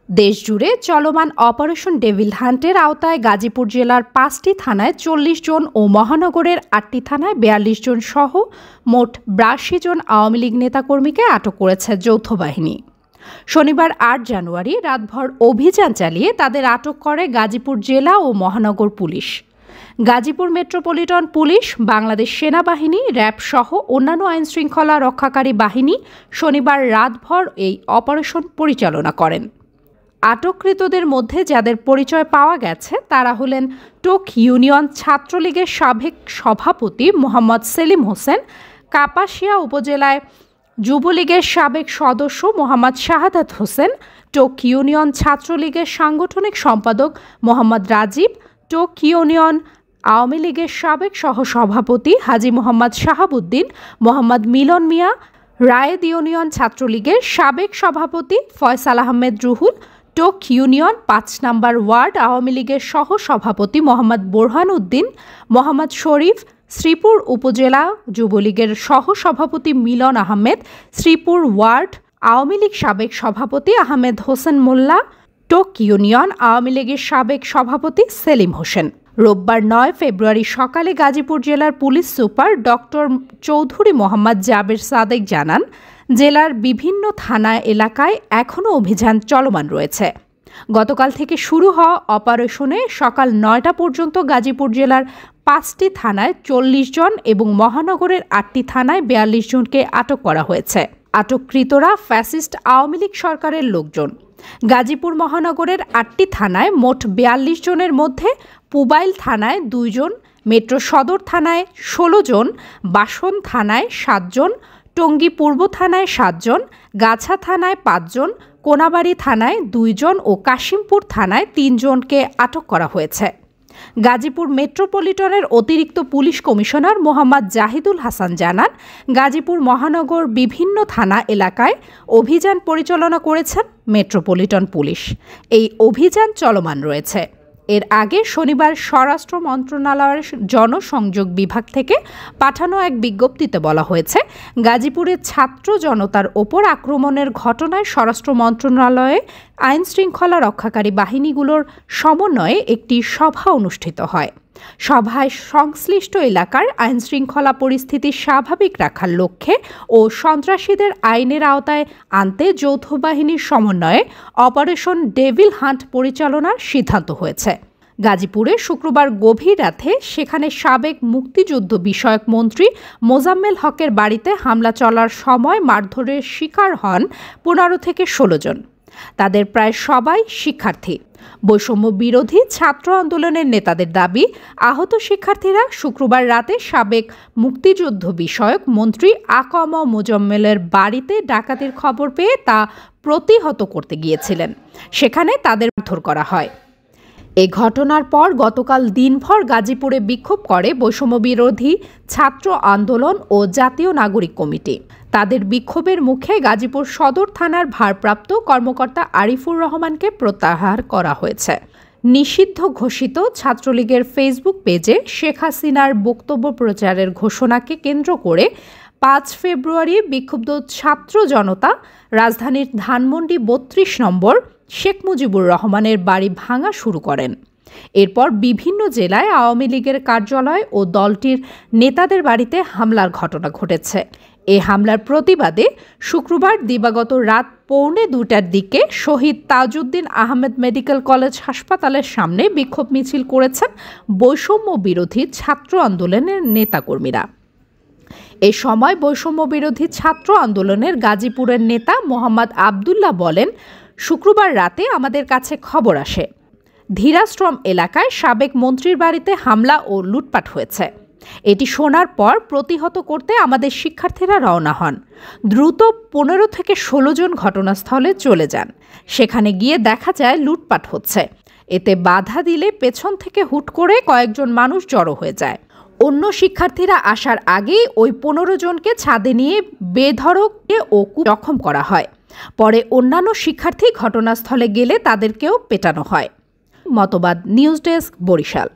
দেশজুড়ে চলমান operation devil হান্টের আওতায় গাজীপুর জেলার ৫টি থানায় ৪০ জন ও মহানগরের ৮টি থানায় ৪২ জন সহ মোট ৮২ জন আওয়ামী লীগ নেতাকর্মীকে আটক করেছে যৌথ বাহিনী। শনিবার ৮ জানুয়ারি রাতভর অভিযান চালিয়ে তাদের আটক করে গাজীপুর জেলা ও মহানগর police. Gazipur metropolitan police, Bangladesh সেনাবাহিনী, র্যাব সহ অন্যান্য আইনশৃঙ্খলা রক্ষাকারী বাহিনী শনিবার রাতভর এই অপারেশন পরিচালনা করেন। আটককৃতদের মধ্যে যাদের পরিচয় পাওয়া গেছে তারা হলেন টোক ইউনিয়ন ছাত্রলীগের সাবেক সভাপতি মোহাম্মদ সেলিম হোসেন, কাপাসিয়া উপজেলায় যুবলীগের সাবেক সদস্য মোহাম্মদ শাহাদাত হোসেন, টোক ইউনিয়ন ছাত্রলীগের সাংগঠনিক সম্পাদক মোহাম্মদ রাজীব, টোক ইউনিয়ন আওয়ামী লীগের সাবেক সহসভাপতি হাজী মোহাম্মদ শাহাবুদ্দিন, মোহাম্মদ মিলন মিয়া, রায়েদ ইউনিয়ন ছাত্রলীগের সাবেক সভাপতি ফয়সাল আহমেদ রুহুল, টোক ইউনিয়ন ৫ নম্বর ওয়ার্ড আওয়ামী লীগের সহসভাপতি মোহাম্মদ বোরহান উদ্দিন, মোহাম্মদ শরীফ, শ্রীপুর উপজেলা যুবলীগের সহসভাপতি মিলন আহমেদ, শ্রীপুর ওয়ার্ড আওয়ামী লীগ সাবেক সভাপতি আহমেদ হোসেন মোল্লা, টোক ইউনিয়ন আওয়ামী লীগের সাবেক সভাপতি সেলিম হোসেন। রোববার ৯ ফেব্রুয়ারি সকালে গাজীপুর জেলার police super doctor Chowdhury Mohammad Jaber Sadek জানান, জেলার বিভিন্ন থানা এলাকায় এখনও অভিযান চলমান রয়েছে। গতকাল থেকে শুরু হওয়া অপারেশনে সকাল ৯টা পর্যন্ত গাজীপুর জেলার ৫টি থানায় ৪০ জন এবং মহানগরের ৮টি থানায় ৪২ জনকে আটক করা হয়েছে। আটককৃতরা ফ্যাসিস্ট আওয়ামী লীগ সরকারের লোকজন। গাজীপুর মহানগরের ৮টি থানায় মোট ৪২ জনের মধ্যে পুবাইল থানায় ২ জন, মেট্রো সদর থানায় ১৬ জন, বাসন থানায় ৭ জন, টঙ্গী পূর্ব থানায় ৭ জন, গাছা থানায় ৫ জন, কোনাবাড়ি থানায় ২ জন ও কাশিমপুর থানায় ৩ জনকে আটক করা হয়েছে। গাজীপুর মেট্রোপলিটনের অতিরিক্ত পুলিশ কমিশনার মোহাম্মদ জাহিদুল হাসান জানান, গাজীপুর মহানগর বিভিন্ন থানা এলাকায় অভিযান পরিচালনা করেছেন মেট্রোপলিটন পুলিশ। এই অভিযান চলমান রয়েছে। এর আগে শনিবার স্বরাষ্ট্র মন্ত্রণালয়ের জনসংযোগ বিভাগ থেকে পাঠানো এক বিজ্ঞপ্তিতে বলা হয়েছে, গাজীপুরের ছাত্র জনতার ওপর আক্রমণের ঘটনায় স্বরাষ্ট্র মন্ত্রণালয়ে আইনশৃঙ্খলা রক্ষাকারী বাহিনীগুলোর সমন্বয়ে একটি সভা অনুষ্ঠিত হয়। সভায় সংশ্লিষ্ট এলাকার আইনশৃঙ্খলা পরিস্থিতি স্বাভাবিক রাখার লক্ষ্যে ও সন্ত্রাসীদের আইনের আওতায় আনতে যৌথ বাহিনীর সমন্বয়ে অপারেশন ডেভিল হান্ট পরিচালনার সিদ্ধান্ত হয়েছে। গাজীপুরে শুক্রবার গভীর রাতে সেখানে সাবেক মুক্তিযুদ্ধ বিষয়ক মন্ত্রী মোজাম্মেল হকের বাড়িতে হামলা চলার সময় মারধরের শিকার হন ১৫ থেকে ১৬ জন। তাদের প্রায় সবাই শিক্ষার্থী। বৈষম্য বিরোধী ছাত্র আন্দোলনের নেতাদের দাবি, আহত শিক্ষার্থীরা শুক্রবার রাতে সাবেক মুক্তিযুদ্ধ বিষয়ক মন্ত্রী আকম মোজাম্মেলের বাড়িতে ডাকাতির খবর পেয়ে তা প্রতিহত করতে গিয়েছিলেন। সেখানে তাদের মারধর করা হয়। এ ঘটনার পর গতকাল দিনভর গাজীপুরে বিক্ষোভ করে বৈষম্য বিরোধী ছাত্র আন্দোলন ও জাতীয় নাগরিক কমিটি। তাদের বিক্ষোভের মুখে গাজীপুর সদর থানার ভারপ্রাপ্ত কর্মকর্তা আরিফুর রহমানকে প্রত্যাহার করা হয়েছে। নিষিদ্ধ ঘোষিত ছাত্রলীগের ফেসবুক পেজে শেখ হাসিনার বক্তব্য প্রচারের ঘোষণাকে কেন্দ্র করে ৫ ফেব্রুয়ারি বিক্ষুব্ধ ছাত্র জনতা রাজধানীর ধানমন্ডি ৩২ নম্বর শেখ মুজিবুর রহমানের বাড়ি ভাঙা শুরু করেন। এরপর বিভিন্ন জেলায় আওয়ামী লীগের কার্যালয় ও দলটির নেতাদের বাড়িতে হামলার ঘটনা ঘটেছে। এ হামলার প্রতিবাদে শুক্রবার দিবাগত রাত ১:৩০টার দিকে শহীদ তাজউদ্দিন আহমেদ মেডিকেল কলেজ হাসপাতালের সামনে বিক্ষোভ মিছিল করেছেন বৈষম্য বিরোধী ছাত্র আন্দোলনের নেতাকর্মীরা। এ সময় বৈষম্য বিরোধী ছাত্র আন্দোলনের গাজীপুরের নেতা মোহাম্মদ আবদুল্লাহ বলেন, শুক্রবার রাতে আমাদের কাছে খবর আসে ধীরাশ্রম এলাকায় সাবেক মন্ত্রীর বাড়িতে হামলা ও লুটপাট হয়েছে। এটি শোনার পর প্রতিহত করতে আমাদের শিক্ষার্থীরা রওনা হন। দ্রুত ১৫ থেকে ১৬ জন ঘটনাস্থলে চলে যান। সেখানে গিয়ে দেখা যায় লুটপাট হচ্ছে। এতে বাধা দিলে পেছন থেকে হুট করে কয়েকজন মানুষ জড়ো হয়ে যায়। অন্য শিক্ষার্থীরা আসার আগেই ওই ১৫ জনকে ছাদে নিয়ে বেধড়ক ও জখম করা হয়। পরে অন্যান্য শিক্ষার্থী ঘটনাস্থলে গেলে তাদেরকেও পেটানো হয়। মতবাদ নিউজ ডেস্ক, বরিশাল।